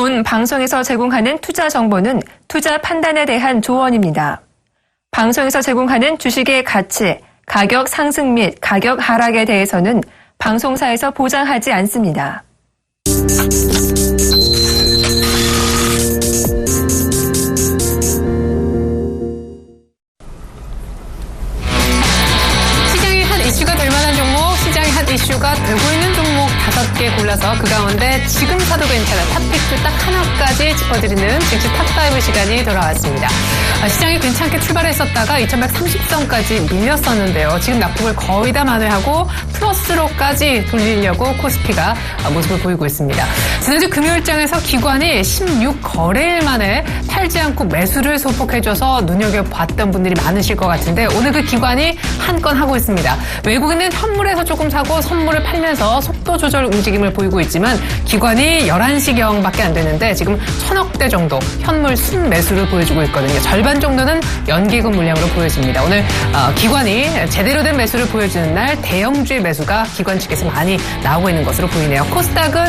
본 방송에서 제공하는 투자 정보는 투자 판단에 대한 조언입니다. 방송에서 제공하는 주식의 가치, 가격 상승 및 가격 하락에 대해서는 방송사에서 보장하지 않습니다. 시장이 한 이슈가 될 만한 종목, 시장이 한 이슈가 되고 있는 종목 5개 골라서 그 가운데 지금 사도 괜찮은 탑픽 딱 하나까지 짚어드리는 즉시 탑5 시간이 돌아왔습니다. 시장이 괜찮게 출발했었다가 2130선까지 밀렸었는데요. 지금 낙폭을 거의 다 만회하고 플러스로까지 돌리려고 코스피가 모습을 보이고 있습니다. 지난주 금요일장에서 기관이 16거래일 만에 팔지 않고 매수를 소폭해줘서 눈여겨봤던 분들이 많으실 것 같은데 오늘 그 기관이 한 건 하고 있습니다. 외국인은 현물에서 조금 사고 선물을 팔면서 속도 조절 움직임을 보이고 있지만 기관이 11시경밖에 안 됐는데 지금 1000억대 정도 현물 순매수를 보여주고 있거든요. 절반 정도는 연기금 물량으로 보여집니다. 오늘 기관이 제대로 된 매수를 보여주는 날 대형주의 매수가 기관 측에서 많이 나오고 있는 것으로 보이네요. 코스닥은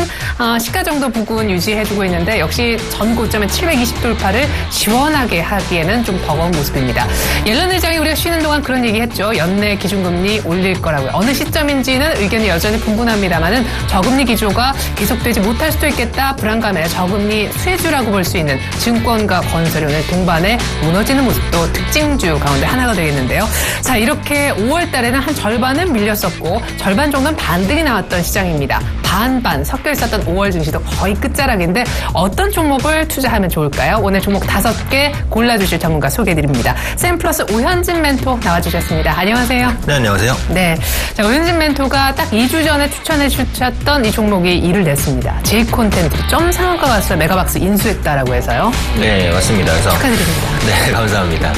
시가 정도 부근 유지해주고 있는데 역시 전 고점의 720 돌파를 시원하게 하기에는 좀 버거운 모습입니다. 옐런 의장이 우리가 쉬는 동안 그런 얘기했죠. 연내 기준금리 올릴 거라고요. 어느 시점인지는 의견이 여전히 분분합니다만은 저금리 기조가 계속되지 못할 수도 있겠다. 불안감에 저금리 수혜주라고 볼 수 있는 증권과 건설이 오늘 동반에 무너지는 모습도 특징주 가운데 하나가 되겠는데요. 자, 이렇게 5월 달에는 한 절반은 밀렸었고 절반 정도는 반등이 나왔던 시장입니다. 반반 섞여 있었던 5월 증시도 거의 끝자락인데 어떤 종목을 투자하면 좋을까요? 오늘 종목 5개 골라주실 전문가 소개해드립니다. 샘플러스 오현진 멘토 나와주셨습니다. 안녕하세요. 네, 안녕하세요. 네, 자, 오현진 멘토가 딱 2주 전에 추천해 주셨던 이 종목이 일을 냈습니다. J콘텐트 점 상한가 갔어요. 메가박스 인수했다라고 해서요. 네, 맞습니다. 그래서 축하드립니다. 네, 감사합니다.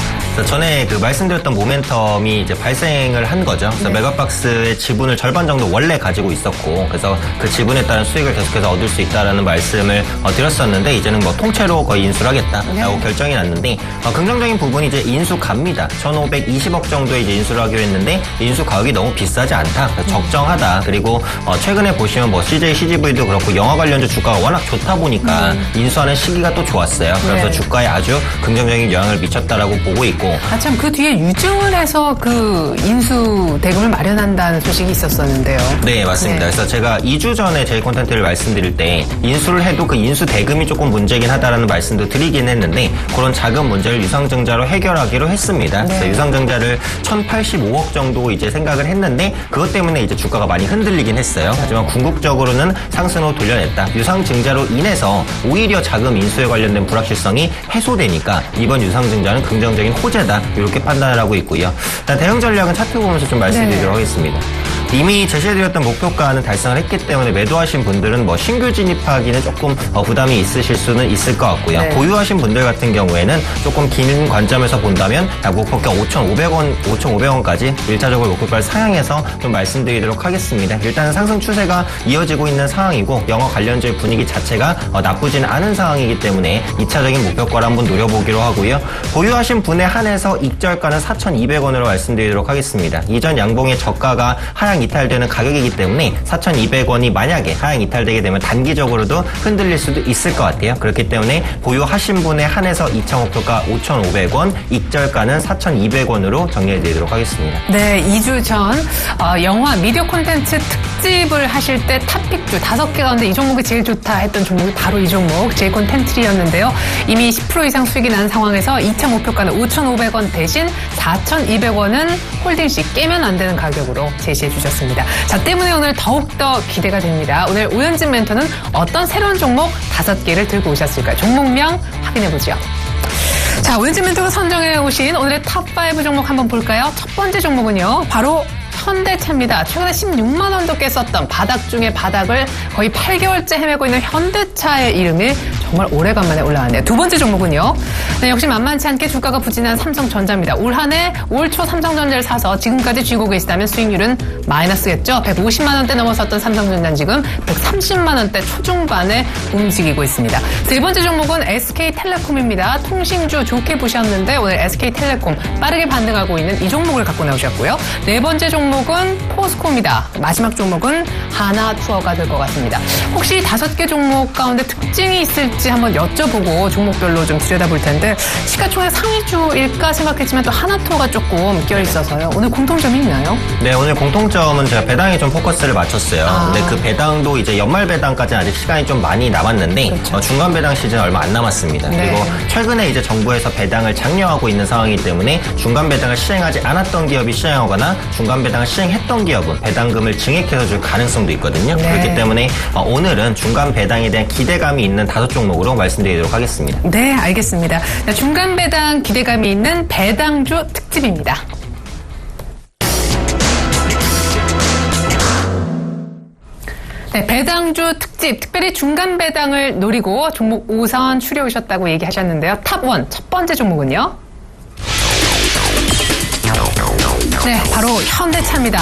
전에 말씀드렸던 모멘텀이 이제 발생을 한 거죠. 그래서 네. 메가박스의 지분을 절반 정도 원래 가지고 있었고, 그래서 그 지분에 따른 수익을 계속해서 얻을 수 있다라는 말씀을 드렸었는데, 이제는 뭐 통째로 거의 인수를 하겠다라고 네. 결정이 났는데, 긍정적인 부분이 이제 인수 갑니다. 1,520억 정도에 이제 인수를 하기로 했는데, 인수 가격이 너무 비싸지 않다. 적정하다. 그리고 최근에 보시면 뭐 CJ, CGV도 그렇고 영화 관련주 주가가 워낙 좋다 보니까 인수하는 시기가 또 좋았어요. 그래서 네. 주가에 아주 긍정적인 영향을 미쳤다라고 보고 있고. 참 그 뒤에 유증을 해서 그 인수 대금을 마련한다는 소식이 있었었는데요. 네, 맞습니다. 네. 그래서 제가 2주 전에 J콘텐트를 말씀드릴 때 인수를 해도 그 인수 대금이 조금 문제긴 하다라는 말씀도 드리긴 했는데 그런 자금 문제를 유상증자로 해결하기로 했습니다. 네. 그래서 유상증자를 1,085억 정도 이제 생각을 했는데 그것 때문에 이제 주가가 많이 흔들리긴 했어요. 하지만 궁극적으로는 상승으로 돌려냈다. 유상증자로 인해서 오히려 자금 인수에 관련된 불확실성이 해소되니까 이번 유상증자는 긍정적인 호재다. 이렇게 판단을 하고 있고요. 일단 대응 전략은 차트 보면서 좀 말씀드리도록 하겠습니다. 이미 제시해드렸던 목표가는 달성을 했기 때문에 매도하신 분들은 뭐 신규 진입하기는 조금 부담이 있으실 수는 있을 것 같고요. 네. 보유하신 분들 같은 경우에는 조금 긴 관점에서 본다면 약 목표가 5,500원까지 1차적으로 목표가를 상향해서 좀 말씀드리도록 하겠습니다. 일단은 상승 추세가 이어지고 있는 상황이고 영화 관련주의 분위기 자체가 나쁘지는 않은 상황이기 때문에 2차적인 목표가를 한번 노려보기로 하고요. 보유하신 분에 한해서 익절가는 4,200원으로 말씀드리도록 하겠습니다. 이전 양봉의 저가가 하향 이탈되는 가격이기 때문에 4,200원이 만약에 하향 이탈되게 되면 단기적으로도 흔들릴 수도 있을 것 같아요. 그렇기 때문에 보유하신 분에 한해서 2차 목표가 5,500원, 익절가는 4,200원으로 정리해드리도록 하겠습니다. 네, 2주 전 영화 미디어 콘텐츠 특집을 하실 때 탑픽주 5개 가운데 이 종목이 제일 좋다 했던 종목이 바로 이 종목 J콘텐트리였는데요. 이미 10% 이상 수익이 난 상황에서 2차 목표가는 5,500원 대신 4,200원은 홀딩시 깨면 안 되는 가격으로 제시해 주셨습니다. 자, 때문에 오늘 더욱더 기대가 됩니다. 오늘 오현진 멘토는 어떤 새로운 종목 5개를 들고 오셨을까요? 종목명 확인해보죠. 자, 오현진 멘토가 선정해 오신 오늘의 탑5 종목 한번 볼까요? 첫 번째 종목은요, 바로 현대차입니다. 최근에 16만 원도 깼었던 바닥 중에 바닥을 거의 8개월째 헤매고 있는 현대차의 이름이 정말 오래간만에 올라왔네요. 두 번째 종목은요. 네, 역시 만만치 않게 주가가 부진한 삼성전자입니다. 올 한 해 올 초 삼성전자를 사서 지금까지 쥐고 계시다면 수익률은 마이너스겠죠. 150만 원대 넘어섰던 삼성전자는 지금 130만 원대 초중반에 움직이고 있습니다. 세 번째 종목은 SK텔레콤입니다. 통신주 좋게 보셨는데 오늘 SK텔레콤 빠르게 반등하고 있는 이 종목을 갖고 나오셨고요. 네 번째 종목은 포스코입니다. 마지막 종목은 하나투어가 될 것 같습니다. 혹시 5개 종목 가운데 특징이 있을지 될지 한번 여쭤보고 종목별로 좀 들여다볼 텐데 시가총액 상위주일까 생각했지만 또 하나투어가 조금 껴있어서요. 오늘 공통점이 있나요? 네, 오늘 공통점은 제가 배당에 좀 포커스를 맞췄어요. 근데 그 배당도 이제 연말 배당까지는 아직 시간이 좀 많이 남았는데 그렇죠. 중간 배당 시즌 얼마 안 남았습니다. 네. 그리고 최근에 이제 정부에서 배당을 장려하고 있는 상황이기 때문에 중간 배당을 시행하지 않았던 기업이 시행하거나 중간 배당을 시행했던 기업은 배당금을 증액해서 줄 가능성도 있거든요. 네. 그렇기 때문에 오늘은 중간 배당에 대한 기대감이 있는 5종목으로 말씀드리도록 하겠습니다. 네, 알겠습니다. 중간 배당 기대감이 있는 배당주 특집입니다. 네, 배당주 특집, 특별히 중간 배당을 노리고 종목 5선 추려오셨다고 얘기하셨는데요. 탑1, 첫 번째 종목은요? 네, 바로 현대차입니다.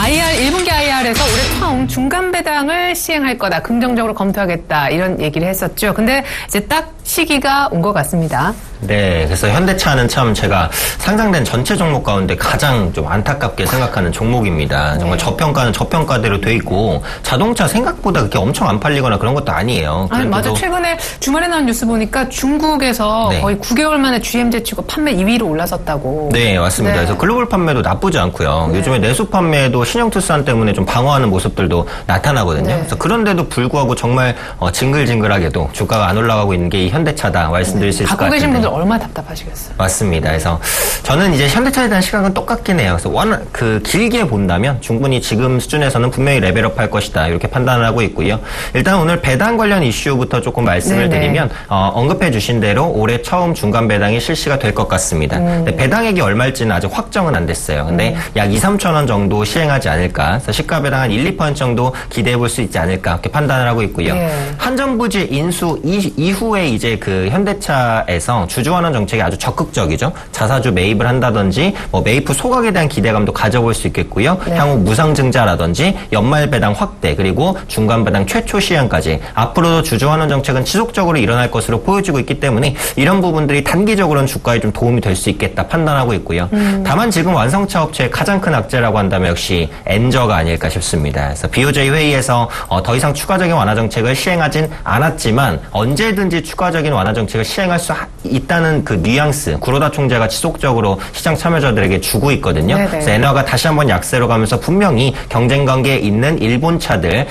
IR, 1분기 IR에서 올해 처음 중간 배당을 시행할 거다. 긍정적으로 검토하겠다. 이런 얘기를 했었죠. 근데 이제 딱 시기가 온 것 같습니다. 네, 그래서 현대차는 참 제가 상장된 전체 종목 가운데 가장 좀 안타깝게 생각하는 종목입니다. 정말 저평가는 저평가대로 돼 있고 자동차 생각보다 그렇게 엄청 안 팔리거나 그런 것도 아니에요. 아니, 맞아. 최근에 주말에 나온 뉴스 보니까 중국에서 네. 거의 9개월 만에 GM제 치고 판매 2위로 올라섰다고. 네, 맞습니다. 네. 그래서 글로벌 판매도 나쁘지 않고요. 요즘에 내수 판매도 신형투싼 때문에 좀 방어하는 모습들도 나타나거든요. 네. 그래서 그런데도 불구하고 정말 징글징글하게도 주가가 안 올라가고 있는 게 이 현대차다 말씀드릴 수 있을 것 갖고 같은데. 계신 분들 얼마나 답답하시겠어요. 맞습니다. 그래서 저는 이제 현대차에 대한 시각은 똑같긴 해요. 그래서 길게 본다면 충분히 지금 수준에서는 분명히 레벨업 할 것이다. 이렇게 판단을 하고 있고요. 일단 오늘 배당 관련 이슈부터 조금 말씀을 네네. 드리면 언급해 주신 대로 올해 처음 중간 배당이 실시가 될 것 같습니다. 근데 배당액이 얼마일지는 아직 확정은 안 됐어요. 근데 약 2, 3천 원 정도 시행하지 않을까. 그래서 시가 배당 한 1, 2% 정도 기대해 볼 수 있지 않을까. 이렇게 판단을 하고 있고요. 네. 한전부지 인수 이후에 이제 그 현대차에서 주주환원 정책이 아주 적극적이죠. 자사주 매입을 한다든지 뭐 매입 후 소각에 대한 기대감도 가져볼 수 있겠고요. 네. 향후 무상증자라든지 연말 배당 확대 그리고 중간 배당 최초 시행까지 앞으로도 주주환원 정책은 지속적으로 일어날 것으로 보여지고 있기 때문에 이런 부분들이 단기적으로는 주가에 좀 도움이 될 수 있겠다 판단하고 있고요. 다만 지금 완성차 업체의 가장 큰 악재라고 한다면 역시 엔저가 아닐까 싶습니다. 그래서 BOJ 회의에서 더 이상 추가적인 완화 정책을 시행하진 않았지만 언제든지 추가적인 완화 정책을 시행할 수 있다는 그 뉘앙스 구로다 총재가 지속적으로 시장 참여자들에게 주고 있거든요. 네네. 그래서 엔화가 다시 한번 약세로 가면서 분명히 경쟁 관계에 있는 일본 차들에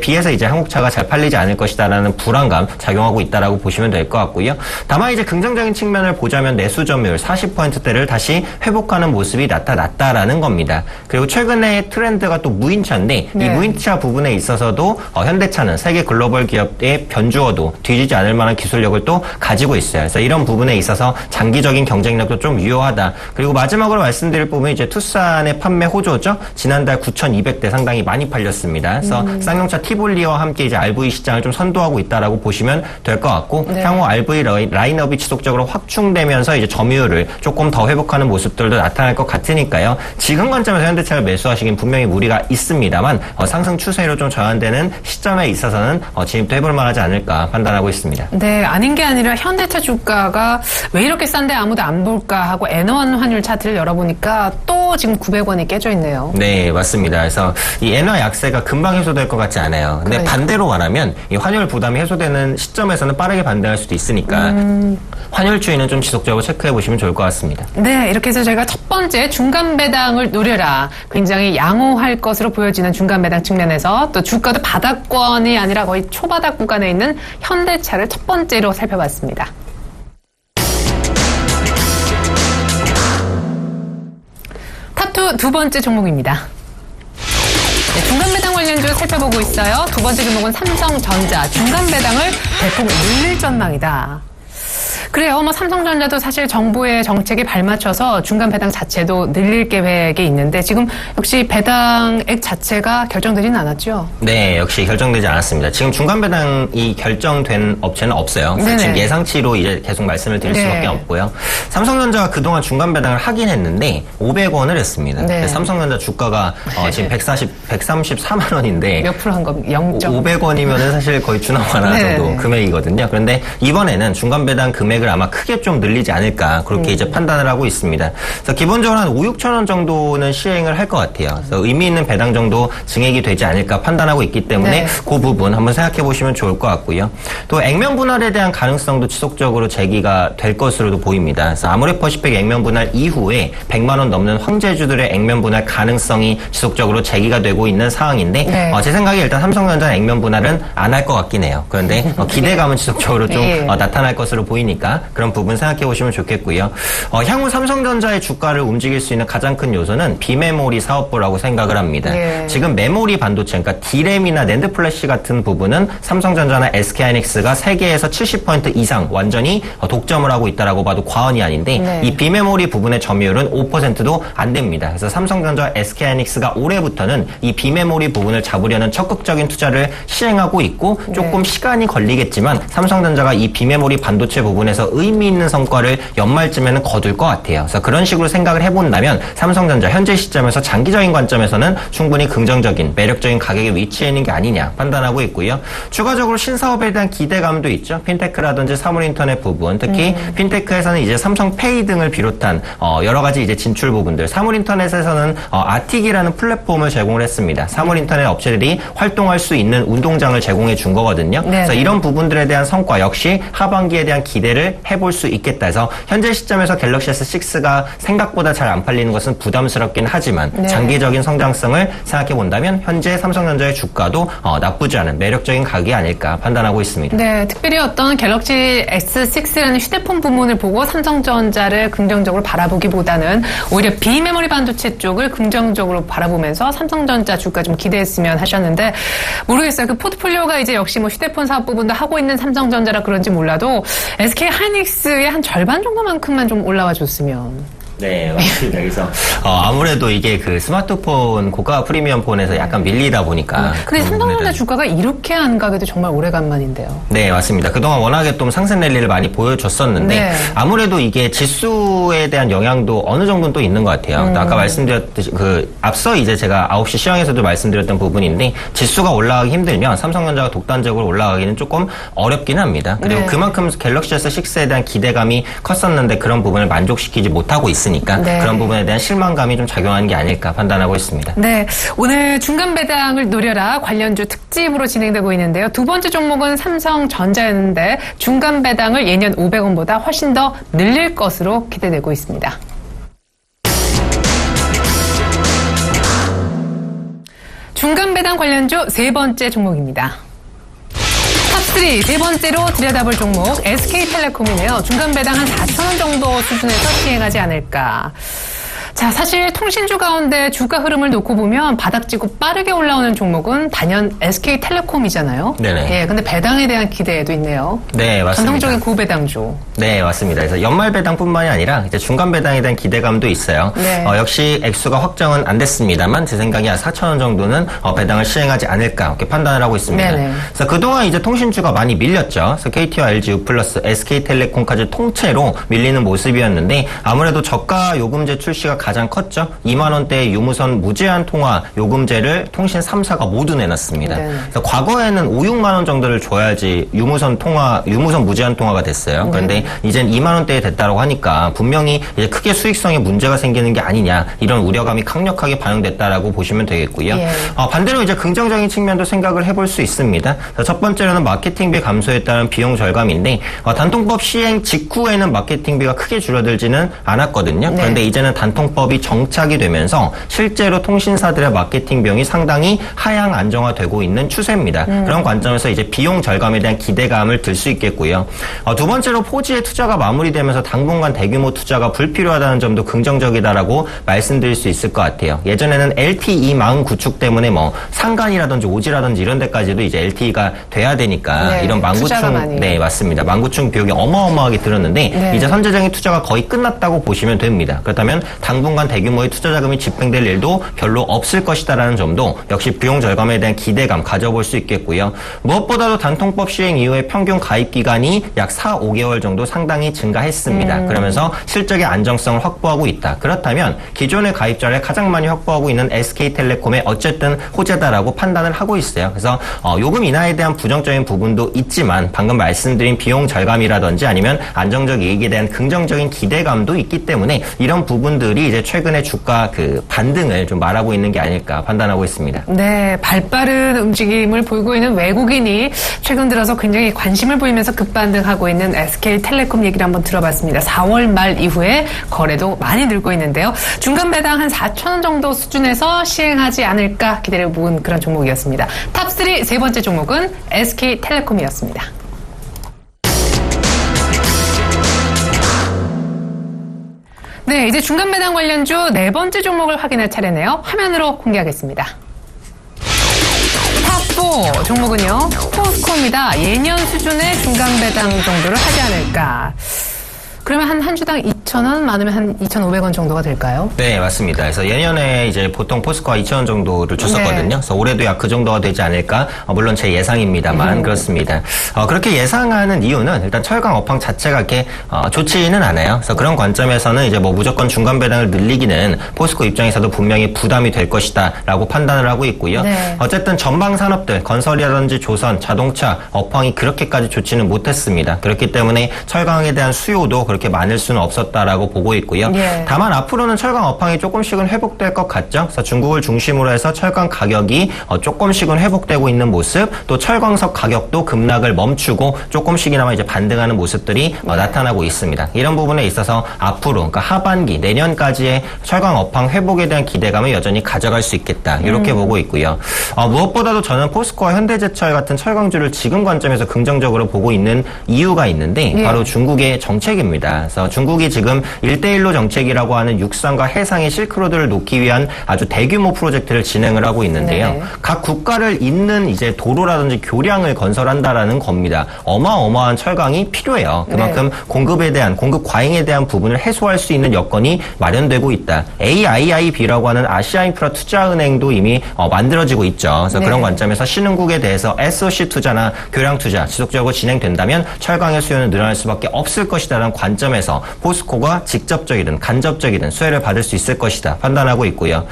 비해서 이제 한국 차가 잘 팔리지 않을 것이다라는 불안감 작용하고 있다라고 보시면 될 것 같고요. 다만 이제 긍정적인 측면을 보자면 내수 점유율 40%대를 다시 회복하는 모습이 나타났다라는 겁니다. 그리고 최근에 트렌드가 또 무인차인데 네. 이 무인차 부분에 있어서도 현대차는 세계 글로벌 기업의 변주어도 뒤지지 않을 만한 기술력을 또 가지고 있어요. 그래서 이런 부분에 있어서 장기적인 경쟁력도 좀 유효하다. 그리고 마지막으로 말씀드릴 부분이 이제 투싼의 판매 호조죠. 지난달 9,200대 상당히 많이 팔렸습니다. 그래서 쌍용차 티볼리와 함께 이제 RV 시장을 좀 선도하고 있다라고 보시면 될 것 같고 네. 향후 RV 라인업이 지속적으로 확충되면서 이제 점유율을 조금 더 회복하는 모습들도 나타날 것 같으니까요. 지금 관점에서 현대차를 매수하시긴 분명히 무리가 있습니다만 상승 추세로 좀 전환되는 시점에 있어서는 진입도 해볼 만하지 않을까 판단하고 있습니다. 네, 아닌 게 아니라 현대차 주가가 왜 이렇게 싼데 아무도 안 볼까 하고 N1 환율 차트를 열어보니까 또 지금 900원이 깨져 있네요. 네, 맞습니다. 그래서 이 엔화 약세가 금방 해소될 것 같지 않아요. 근데 그러니까. 반대로 말하면 이 환율 부담이 해소되는 시점에서는 빠르게 반등할 수도 있으니까 환율 추이는 좀 지속적으로 체크해 보시면 좋을 것 같습니다. 네, 이렇게 해서 저희가 첫 번째 중간 배당을 노려라. 굉장히 양호할 것으로 보여지는 중간 배당 측면에서 또 주가도 바닥권이 아니라 거의 초바닥 구간에 있는 현대차를 첫 번째로 살펴봤습니다. 탑2 두 번째 종목입니다. 네, 중간 배당 관련주 살펴보고 있어요. 두 번째 종목은 삼성전자. 중간 배당을 대폭 늘릴 전망이다. 그래요. 삼성전자도 사실 정부의 정책에 발맞춰서 중간 배당 자체도 늘릴 계획에 있는데 지금 역시 배당액 자체가 결정되지는 않았죠? 네, 역시 결정되지 않았습니다. 지금 중간 배당이 결정된 업체는 없어요. 네네. 지금 예상치로 이제 계속 말씀을 드릴 네. 수밖에 없고요. 삼성전자가 그동안 중간 배당을 하긴 했는데 500원을 했습니다. 네. 근데 삼성전자 주가가 지금 134만 원인데 몇 프로 한 거? 0. 500원이면은 사실 거의 주나마나 네. 정도 금액이거든요. 그런데 이번에는 중간 배당 금액을 잔액을 아마 크게 좀 늘리지 않을까 그렇게 이제 판단을 하고 있습니다. 그래서 기본적으로 한 5, 6천 원 정도는 시행을 할 것 같아요. 그래서 의미 있는 배당 정도 증액이 되지 않을까 판단하고 있기 때문에 네. 그 부분 한번 생각해 보시면 좋을 것 같고요. 또 액면 분할에 대한 가능성도 지속적으로 제기가 될 것으로도 보입니다. 그래서 아모레퍼시픽 액면 분할 이후에 100만 원 넘는 황제주들의 액면 분할 가능성이 지속적으로 제기가 되고 있는 상황인데 네. 제 생각에 일단 삼성전자 액면 분할은 안 할 것 같긴 해요. 그런데 기대감은 지속적으로 좀 예. 나타날 것으로 보이니까 그런 부분 생각해 보시면 좋겠고요. 향후 삼성전자의 주가를 움직일 수 있는 가장 큰 요소는 비메모리 사업부라고 생각을 합니다. 예. 지금 메모리 반도체, 그러니까 D램이나 낸드 플래시 같은 부분은 삼성전자나 SK하이닉스가 세계에서 70% 이상 완전히 독점을 하고 있다라고 봐도 과언이 아닌데 네. 이 비메모리 부분의 점유율은 5%도 안 됩니다. 그래서 삼성전자, SK하이닉스가 올해부터는 이 비메모리 부분을 잡으려는 적극적인 투자를 시행하고 있고 조금 시간이 걸리겠지만 삼성전자가 이 비메모리 반도체 부분에서 의미 있는 성과를 연말쯤에는 거둘 것 같아요. 그래서 그런 식으로 생각을 해본다면 삼성전자 현재 시점에서 장기적인 관점에서는 충분히 긍정적인 매력적인 가격에 위치해 있는 게 아니냐 판단하고 있고요. 추가적으로 신사업에 대한 기대감도 있죠. 핀테크라든지 사물인터넷 부분, 특히 핀테크에서는 이제 삼성페이 등을 비롯한 여러 가지 이제 진출 부분들, 사물인터넷에서는 아틱이라는 플랫폼을 제공을 했습니다. 사물인터넷 업체들이 활동할 수 있는 운동장을 제공해 준 거거든요. 그래서 이런 부분들에 대한 성과 역시 하반기에 대한 기대를 해볼 수 있겠다 해서 현재 시점에서 갤럭시 S6가 생각보다 잘 안 팔리는 것은 부담스럽긴 하지만 장기적인 성장성을 생각해 본다면 현재 삼성전자의 주가도 나쁘지 않은 매력적인 가격이 아닐까 판단하고 있습니다. 네, 특별히 어떤 갤럭시 S6라는 휴대폰 부문을 보고 삼성전자를 긍정적으로 바라보기보다는 오히려 비메모리 반도체 쪽을 긍정적으로 바라보면서 삼성전자 주가 좀 기대했으면 하셨는데 모르겠어요. 그 포트폴리오가 이제 역시 뭐 휴대폰 사업 부분도 하고 있는 삼성전자라 그런지 몰라도 SK하이닉스의 한 절반 정도만큼만 좀 올라와 줬으면. 네, 맞습니다. 그래서 아무래도 이게 그 스마트폰 고가 프리미엄 폰에서 약간 밀리다 보니까. 근데 삼성전자 주가가 이렇게 안 가게도 정말 오래간만인데요. 네, 맞습니다. 그동안 워낙에 좀 상승 랠리를 많이 보여줬었는데 네. 아무래도 이게 지수에 대한 영향도 어느 정도는 또 있는 것 같아요. 아까 말씀드렸듯이 앞서 이제 제가 9시 시황에서도 말씀드렸던 부분인데 지수가 올라가기 힘들면 삼성전자가 독단적으로 올라가기는 조금 어렵긴 합니다. 그리고 네. 그만큼 갤럭시 S6에 대한 기대감이 컸었는데 그런 부분을 만족시키지 못하고 있으니까 네. 그런 부분에 대한 실망감이 좀 작용하는 게 아닐까 판단하고 있습니다. 네, 오늘 중간 배당을 노려라 관련주 특집으로 진행되고 있는데요. 두 번째 종목은 삼성전자였는데 중간 배당을 예년 500원보다 훨씬 더 늘릴 것으로 기대되고 있습니다. 중간 배당 관련주 세 번째 종목입니다. 탑3 세 번째로 들여다볼 종목 SK텔레콤이네요. 중간 배당 한 4,000원 정도 수준에서 시행하지 않을까. 자, 사실 통신주 가운데 주가 흐름을 놓고 보면 바닥지고 빠르게 올라오는 종목은 단연 SK텔레콤이잖아요. 네네. 예, 근데 배당에 대한 기대도 있네요. 네, 맞습니다. 전통적인 고배당주. 네, 맞습니다. 그래서 연말 배당뿐만이 아니라 이제 중간 배당에 대한 기대감도 있어요. 네. 역시 액수가 확정은 안 됐습니다만 제 생각에 한 4,000원 정도는 배당을 시행하지 않을까 이렇게 판단을 하고 있습니다. 네네. 그래서 그동안 이제 통신주가 많이 밀렸죠. 그래서 KT와 LG U+, SK텔레콤까지 통째로 밀리는 모습이었는데 아무래도 저가 요금제 출시가 가장 컸죠. 2만 원대의 유무선 무제한 통화 요금제를 통신 3사가 모두 내놨습니다. 네. 그래서 과거에는 5, 6만 원 정도를 줘야지 유무선 무제한 통화가 됐어요. 그런데 이젠 2만 원대에 됐다고 하니까 분명히 이제 크게 수익성에 문제가 생기는 게 아니냐 이런 우려감이 강력하게 반영됐다라고 보시면 되겠고요. 예. 반대로 이제 긍정적인 측면도 생각을 해볼 수 있습니다. 첫 번째로는 마케팅비 감소에 따른 비용 절감인데 단통법 시행 직후에는 마케팅비가 크게 줄어들지는 않았거든요. 네. 그런데 이제는 단통법이 정착이 되면서 실제로 통신사들의 마케팅 비용이 상당히 하향 안정화되고 있는 추세입니다. 그런 관점에서 이제 비용 절감에 대한 기대감을 들 수 있겠고요. 두 번째로 4G의 투자가 마무리되면서 당분간 대규모 투자가 불필요하다는 점도 긍정적이다라고 말씀드릴 수 있을 것 같아요. 예전에는 LTE 망 구축 때문에 뭐 상간이라든지 오지라든지 이런 데까지도 이제 LTE가 돼야 되니까 네, 이런 투자가 많이. 망구충 네 맞습니다. 망구충 비용이 어마어마하게 들었는데 네. 이제 선제적인 투자가 거의 끝났다고 보시면 됩니다. 그렇다면 당분 당분간 대규모의 투자 자금이 집행될 일도 별로 없을 것이다라는 점도 역시 비용 절감에 대한 기대감 가져볼 수 있겠고요. 무엇보다도 단통법 시행 이후에 평균 가입 기간이 약 4, 5개월 정도 상당히 증가했습니다. 그러면서 실적의 안정성을 확보하고 있다. 그렇다면 기존의 가입자를 가장 많이 확보하고 있는 SK텔레콤의 어쨌든 호재다라고 판단을 하고 있어요. 그래서 요금 인하에 대한 부정적인 부분도 있지만 방금 말씀드린 비용 절감이라든지 아니면 안정적 이익에 대한 긍정적인 기대감도 있기 때문에 이런 부분들이 이제 최근에 주가 그 반등을 좀 말하고 있는 게 아닐까 판단하고 있습니다. 네, 발빠른 움직임을 보이고 있는 외국인이 최근 들어서 굉장히 관심을 보이면서 급반등하고 있는 SK텔레콤 얘기를 한번 들어봤습니다. 4월 말 이후에 거래도 많이 늘고 있는데요. 중간 배당 한 4,000원 정도 수준에서 시행하지 않을까 기대를 모은 그런 종목이었습니다. 탑3 세 번째 종목은 SK텔레콤이었습니다. 네, 이제 중간 배당 관련주 네 번째 종목을 확인할 차례네요. 화면으로 공개하겠습니다. 탑4 종목은요, 포스코입니다. 예년 수준의 중간 배당 정도를 하지 않을까. 그러면 한 주당 2,000원, 많으면 한 2,500원 정도가 될까요? 네, 맞습니다. 그래서 예년에 이제 보통 포스코가 2,000원 정도를 줬었거든요. 네. 그래서 올해도 약 그 정도가 되지 않을까? 물론 제 예상입니다만 그렇습니다. 그렇게 예상하는 이유는 일단 철강 업황 자체가 이렇게 좋지는 않아요. 그래서 그런 관점에서는 이제 뭐 무조건 중간 배당을 늘리기는 포스코 입장에서도 분명히 부담이 될 것이다라고 판단을 하고 있고요. 네. 어쨌든 전방 산업들, 건설이라든지 조선, 자동차 업황이 그렇게까지 좋지는 못했습니다. 그렇기 때문에 철강에 대한 수요도 그렇게 많을 수는 없었다라고 보고 있고요. 예. 다만 앞으로는 철강 업황이 조금씩은 회복될 것 같죠. 그래서 중국을 중심으로 해서 철강 가격이 조금씩은 회복되고 있는 모습, 또 철광석 가격도 급락을 멈추고 조금씩이나마 이제 반등하는 모습들이 나타나고 있습니다. 이런 부분에 있어서 앞으로 그러니까 하반기 내년까지의 철강 업황 회복에 대한 기대감을 여전히 가져갈 수 있겠다. 이렇게 보고 있고요. 무엇보다도 저는 포스코와 현대제철 같은 철강주를 지금 관점에서 긍정적으로 보고 있는 이유가 있는데 예. 바로 중국의 정책입니다. 그래서 중국이 지금 1대1로 정책이라고 하는 육상과 해상의 실크로드를 놓기 위한 아주 대규모 프로젝트를 진행을 하고 있는데요. 네. 각 국가를 잇는 이제 도로라든지 교량을 건설한다라는 겁니다. 어마어마한 철강이 필요해요. 그만큼 공급에 대한 공급 과잉에 대한 부분을 해소할 수 있는 여건이 마련되고 있다. AIIB라고 하는 아시아 인프라 투자은행도 이미 만들어지고 있죠. 그래서 네. 그런 관점에서 신흥국에 대해서 SOC 투자나 교량 투자 지속적으로 진행된다면 철강의 수요는 늘어날 수밖에 없을 것이다라는 관점에서 포스코가 직접적이든 간접적이든 수혜를 받을 수 있을 것이다 판단하고 있고요.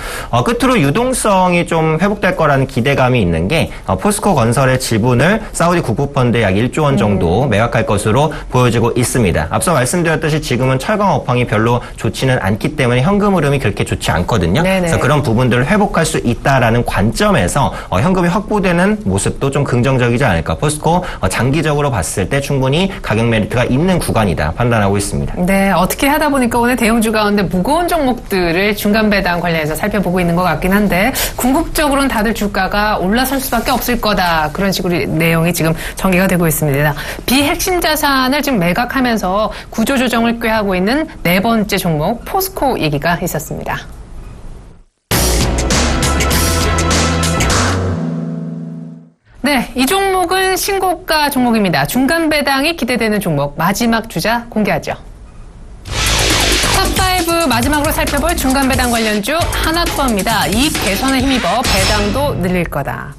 끝으로 유동성이 좀 회복될 거라는 기대감이 있는 게 포스코 건설의 지분을 사우디 국부펀드에 약 1조 원 정도 매각할 것으로 보여지고 있습니다. 앞서 말씀드렸듯이 지금은 철강 업황이 별로 좋지는 않기 때문에 현금 흐름이 그렇게 좋지 않거든요. 네네. 그래서 그런 부분들을 회복할 수 있다라는 관점에서 현금이 확보되는 모습도 좀 긍정적이지 않을까. 포스코 장기적으로 봤을 때 충분히 가격 메리트가 있는 구간이다 판단하고 있습니다. 네, 어떻게 하다 보니까 오늘 대형주 가운데 무거운 종목들을 중간 배당 관련해서 살펴보고 있는 것 같긴 한데 궁극적으로는 다들 주가가 올라설 수밖에 없을 거다. 그런 식으로 내용이 지금 전개가 되고 있습니다. 비핵심 자산을 지금 매각하면서 구조조정을 꾀하고 있는 네 번째 종목 포스코 얘기가 있었습니다. 네, 이 종목은 신고가 종목입니다. 중간 배당이 기대되는 종목 마지막 주자 공개하죠. 탑5 마지막으로 살펴볼 중간 배당 관련주 하나투어입니다. 이익 개선에 힘입어 배당도 늘릴 거다.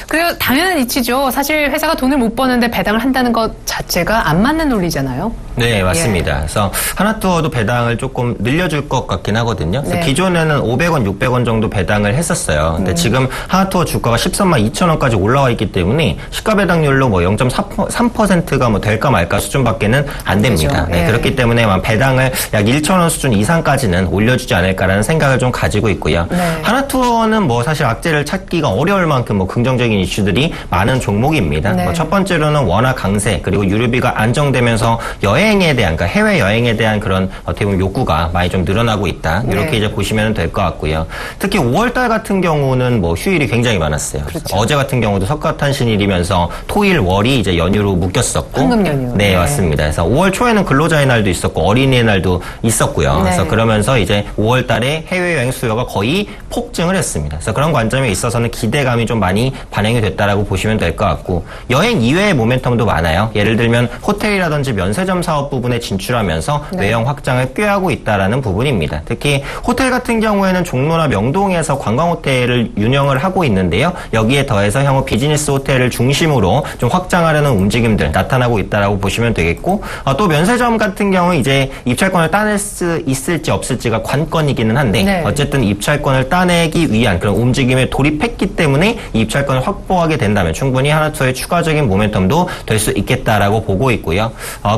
그리고 당연한 이치죠. 사실 회사가 돈을 못 버는데 배당을 한다는 것 자체가 안 맞는 논리잖아요. 네, 맞습니다. 그래서 하나투어도 배당을 조금 늘려줄 것 같긴 하거든요. 그래서 네. 기존에는 500원, 600원 정도 배당을 했었어요. 근데 지금 하나투어 주가가 13만 2천 원까지 올라와 있기 때문에 시가 배당률로 뭐 0.3%가 뭐 될까 말까 수준밖에는 안 됩니다. 그렇죠. 네, 예. 그렇기 때문에 배당을 약 1천 원 수준 이상까지는 올려주지 않을까라는 생각을 좀 가지고 있고요. 네. 하나투어는 뭐 사실 악재를 찾기가 어려울 만큼 뭐 긍정적인 이슈들이 많은 종목입니다. 네. 뭐 첫 번째로는 원화 강세 그리고 유류비가 안정되면서 여행에 대한 그러니까 해외 여행에 대한 그런 어떻게 보면 욕구가 많이 좀 늘어나고 있다. 이렇게 네. 이제 보시면 될 것 같고요. 특히 5월달 같은 경우는 뭐 휴일이 굉장히 많았어요. 그렇죠. 어제 같은 경우도 석가탄신일이면서 토일 월이 이제 연휴로 묶였었고, 황금 연휴. 네, 네. 맞습니다. 그래서 5월 초에는 근로자의 날도 있었고 어린이의 날도 있었고요. 네. 그래서 그러면서 이제 5월달에 해외 여행 수요가 거의 폭증을 했습니다. 그래서 그런 관점에 있어서는 기대감이 좀 많이 모멘텀이 반영이 됐다라고 보시면 될 것 같고 여행 이외의 모멘텀도 많아요. 예를 들면 호텔이라든지 면세점 사업 부분에 진출하면서 외형 확장을 꾀하고 있다라는 부분입니다. 특히 호텔 같은 경우에는 종로나 명동에서 관광 호텔을 운영을 하고 있는데요. 여기에 더해서 향후 비즈니스 호텔을 중심으로 좀 확장하려는 움직임들 나타나고 있다라고 보시면 되겠고 또 면세점 같은 경우 이제 입찰권을 따낼 수 있을지 없을지가 관건이기는 한데 네. 어쨌든 입찰권을 따내기 위한 그런 움직임에 돌입했기 때문에 이 입찰권을 확보하게 된다면 충분히 하나투어의 추가적인 모멘텀도 될 수 있겠다라고 보고 있고요.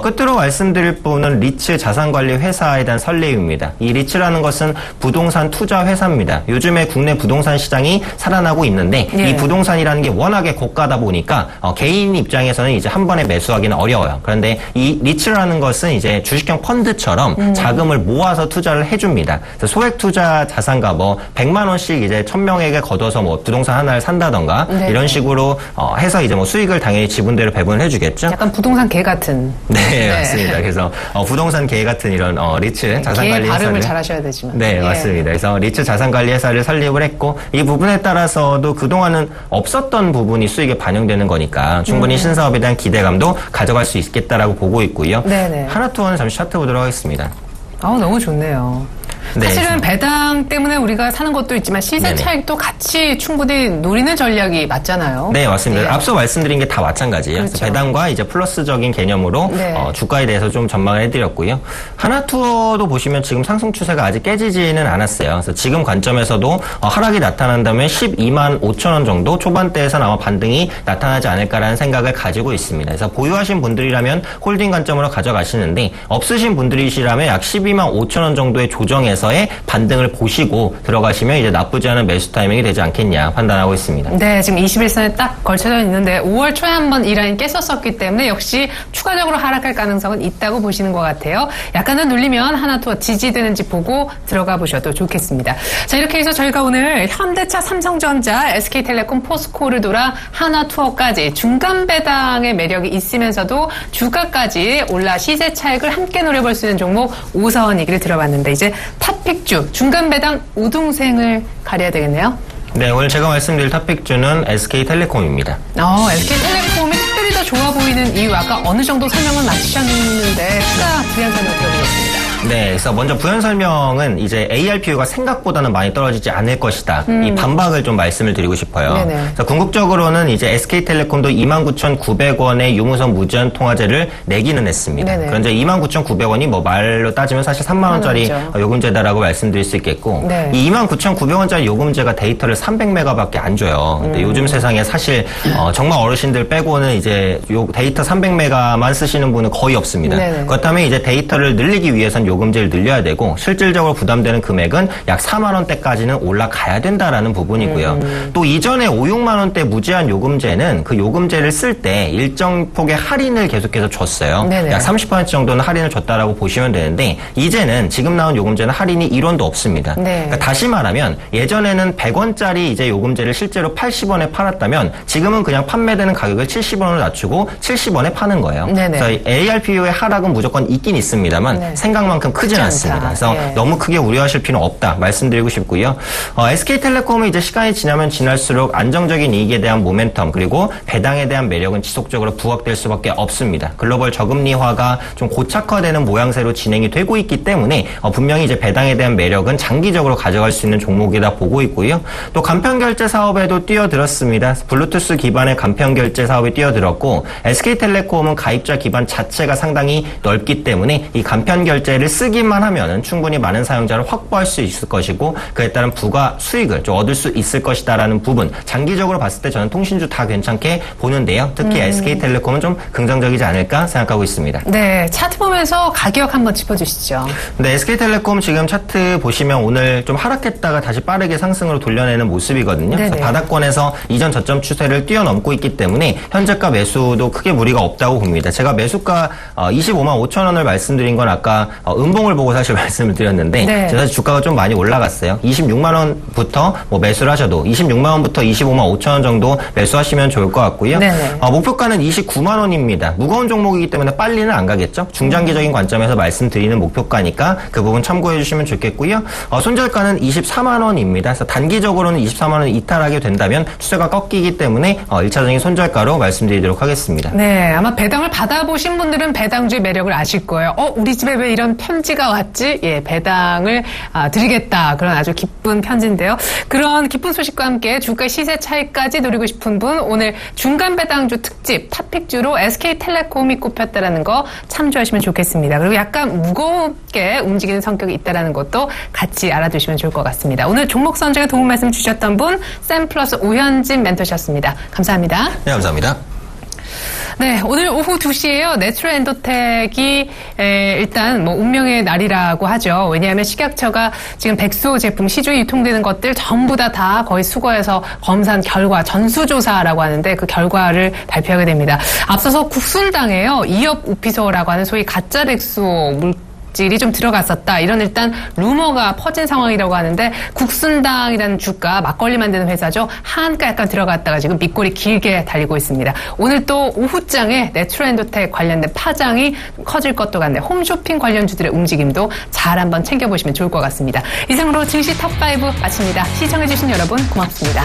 끝으로 말씀드릴 부분은 리츠 자산관리 회사에 대한 설립입니다. 이 리츠라는 것은 부동산 투자 회사입니다. 요즘에 국내 부동산 시장이 살아나고 있는데 예. 이 부동산이라는 게 워낙에 고가다 보니까 개인 입장에서는 이제 한 번에 매수하기는 어려워요. 그런데 이 리츠라는 것은 이제 주식형 펀드처럼 자금을 모아서 투자를 해줍니다. 그래서 소액 투자 자산가 뭐 100만 원씩 이제 1000명에게 걷어서 뭐 부동산 하나를 산다던가 네. 이런 식으로 해서 이제 뭐 수익을 당연히 지분대로 배분을 해주겠죠. 약간 부동산 개 같은. 네, 맞습니다. 그래서 부동산 개 같은 이런 리츠 자산관리 개 발음을 회사를 잘 하셔야 되지만. 네, 예. 맞습니다. 그래서 리츠 자산관리 회사를 설립을 했고 이 부분에 따라서도 그동안은 없었던 부분이 수익에 반영되는 거니까 충분히 신사업에 대한 기대감도 가져갈 수 있겠다라고 보고 있고요. 네네. 하나투어는 잠시 차트 보도록 하겠습니다. 너무 좋네요. 네, 사실은 배당 때문에 우리가 사는 것도 있지만 시세 네네. 차익도 같이 충분히 노리는 전략이 맞잖아요. 네, 맞습니다. 네. 앞서 말씀드린 게 다 마찬가지예요. 그렇죠. 배당과 이제 플러스적인 개념으로 네. 주가에 대해서 좀 전망을 해드렸고요. 하나투어도 보시면 지금 상승 추세가 아직 깨지지는 않았어요. 그래서 지금 관점에서도 하락이 나타난다면 12만 5천 원 정도 초반대에서는 아마 반등이 나타나지 않을까라는 생각을 가지고 있습니다. 그래서 보유하신 분들이라면 홀딩 관점으로 가져가시는데 없으신 분들이시라면 약 12만 5천 원 정도의 조정에서의 반등을 보시고 들어가시면 이제 나쁘지 않은 매수 타이밍이 되지 않겠냐 판단하고 있습니다. 네, 지금 21선에 딱 걸쳐져 있는데 5월 초에 한번 이 라인 깼었었기 때문에 역시 추가적으로 하락할 가능성은 있다고 보시는 것 같아요. 약간은 눌리면 하나투어 지지되는지 보고 들어가 보셔도 좋겠습니다. 자, 이렇게 해서 저희가 오늘 현대차, 삼성전자, SK텔레콤, 포스코를 돌아 하나투어까지 중간 배당의 매력이 있으면서도 주가까지 올라 시세 차익을 함께 노려볼 수 있는 종목 5사원 얘기를 들어봤는데 이제 탑픽주 중간 배당 우등생을 가려야 되겠네요. 네, 오늘 제가 말씀드릴 탑픽주는 SK텔레콤입니다. SK텔레콤이 특별히 더 좋아 보이는 이유 아까 어느 정도 설명을 마치셨는데 추가 부연 설명 들어보겠습니다. 네, 그래서 먼저 부연 설명은 이제 ARPU가 생각보다는 많이 떨어지지 않을 것이다. 이 반박을 좀 말씀을 드리고 싶어요. 네네. 그래서 궁극적으로는 이제 SK텔레콤도 29,900원의 유무선 무제한 통화제를 내기는 했습니다. 네네. 그런데 29,900원이 뭐 말로 따지면 사실 3만 원짜리 맞죠. 요금제다라고 말씀드릴 수 있겠고 네. 이 29,900원짜리 요금제가 데이터를 300메가밖에 안 줘요. 근데 요즘 세상에 사실 정말 어르신들 빼고는 이제 요 데이터 300메가만 쓰시는 분은 거의 없습니다. 네네. 그렇다면 이제 데이터를 늘리기 위해선 요금제를 늘려야 되고 실질적으로 부담되는 금액은 약 4만 원대까지는 올라가야 된다라는 부분이고요. 또 이전에 5, 6만 원대 무제한 요금제는 그 요금제를 쓸 때 일정 폭의 할인을 계속해서 줬어요. 네네. 약 30% 정도는 할인을 줬다라고 보시면 되는데 이제는 지금 나온 요금제는 할인이 1원도 없습니다. 네. 그러니까 다시 말하면 예전에는 100원짜리 이제 요금제를 실제로 80원에 팔았다면 지금은 그냥 판매되는 가격을 70원으로 낮추고 70원에 파는 거예요. 네네. 그래서 ARPU의 하락은 무조건 있긴 있습니다만 네. 생각만큼 크진 크지 않습니다. 않다. 그래서 예. 너무 크게 우려하실 필요는 없다 말씀드리고 싶고요. SK텔레콤은 이제 시간이 지나면 지날수록 안정적인 이익에 대한 모멘텀 그리고 배당에 대한 매력은 지속적으로 부각될 수밖에 없습니다. 글로벌 저금리화가 좀 고착화되는 모양새로 진행이 되고 있기 때문에 분명히 이제 배당에 대한 매력은 장기적으로 가져갈 수 있는 종목이다 보고 있고요. 또 간편결제 사업에도 뛰어들었습니다. 블루투스 기반의 간편결제 사업에 뛰어들었고 SK텔레콤은 가입자 기반 자체가 상당히 넓기 때문에 이 간편결제를 쓰기만 하면 충분히 많은 사용자를 확보할 수 있을 것이고 그에 따른 부가 수익을 좀 얻을 수 있을 것이다라는 부분 장기적으로 봤을 때 저는 통신주 다 괜찮게 보는데요. 특히 SK텔레콤은 좀 긍정적이지 않을까 생각하고 있습니다. 네, 차트 보면서 가격 한번 짚어주시죠. 네, SK텔레콤 지금 차트 보시면 오늘 좀 하락했다가 다시 빠르게 상승으로 돌려내는 모습이거든요. 그래서 네네. 바닥권에서 이전 저점 추세를 뛰어넘고 있기 때문에 현재가 매수도 크게 무리가 없다고 봅니다. 제가 매수가 25만 5천 원을 말씀드린 건 아까 음봉을 보고 사실 말씀을 드렸는데 네. 사실 주가가 좀 많이 올라갔어요. 26만 원부터 뭐 매수를 하셔도 26만 원부터 25만 5천 원 정도 매수하시면 좋을 것 같고요. 네네. 목표가는 29만 원입니다. 무거운 종목이기 때문에 빨리는 안 가겠죠. 중장기적인 관점에서 말씀드리는 목표가니까 그 부분 참고해 주시면 좋겠고요. 손절가는 24만 원입니다. 그래서 단기적으로는 24만 원 이탈하게 된다면 추세가 꺾이기 때문에 1차적인 손절가로 말씀드리도록 하겠습니다. 네, 아마 배당을 받아보신 분들은 배당주의 매력을 아실 거예요. 우리 집에 왜 이런 편지가 왔지? 예, 배당을 드리겠다. 그런 아주 기쁜 편지인데요. 그런 기쁜 소식과 함께 주가 시세 차이까지 노리고 싶은 분, 오늘 중간 배당주 특집 탑픽주로 SK텔레콤이 꼽혔다라는 거 참조하시면 좋겠습니다. 그리고 약간 무겁게 움직이는 성격이 있다라는 것도 같이 알아두시면 좋을 것 같습니다. 오늘 종목 선정에 도움 말씀 주셨던 분, 샘플러스 오현진 멘토셨습니다. 감사합니다. 네, 감사합니다. 네, 오늘 오후 2시에요. 내추럴 엔도텍이 일단 뭐 운명의 날이라고 하죠. 왜냐하면 식약처가 지금 백수 제품 시중에 유통되는 것들 전부 다 거의 수거해서 검사한 결과 전수조사라고 하는데 그 결과를 발표하게 됩니다. 앞서서 국순당에요. 이업 우피소라고 하는 소위 가짜 백수 물질이 좀 들어갔었다. 이런 일단 루머가 퍼진 상황이라고 하는데 국순당이라는 주가 막걸리 만드는 회사죠. 하한가 약간 들어갔다가 지금 밑골이 길게 달리고 있습니다. 오늘 또 오후장에 내추럴 엔도텍 관련된 파장이 커질 것도 같네요. 홈쇼핑 관련주들의 움직임도 잘 한번 챙겨보시면 좋을 것 같습니다. 이상으로 증시 탑5 마칩니다. 시청해주신 여러분 고맙습니다.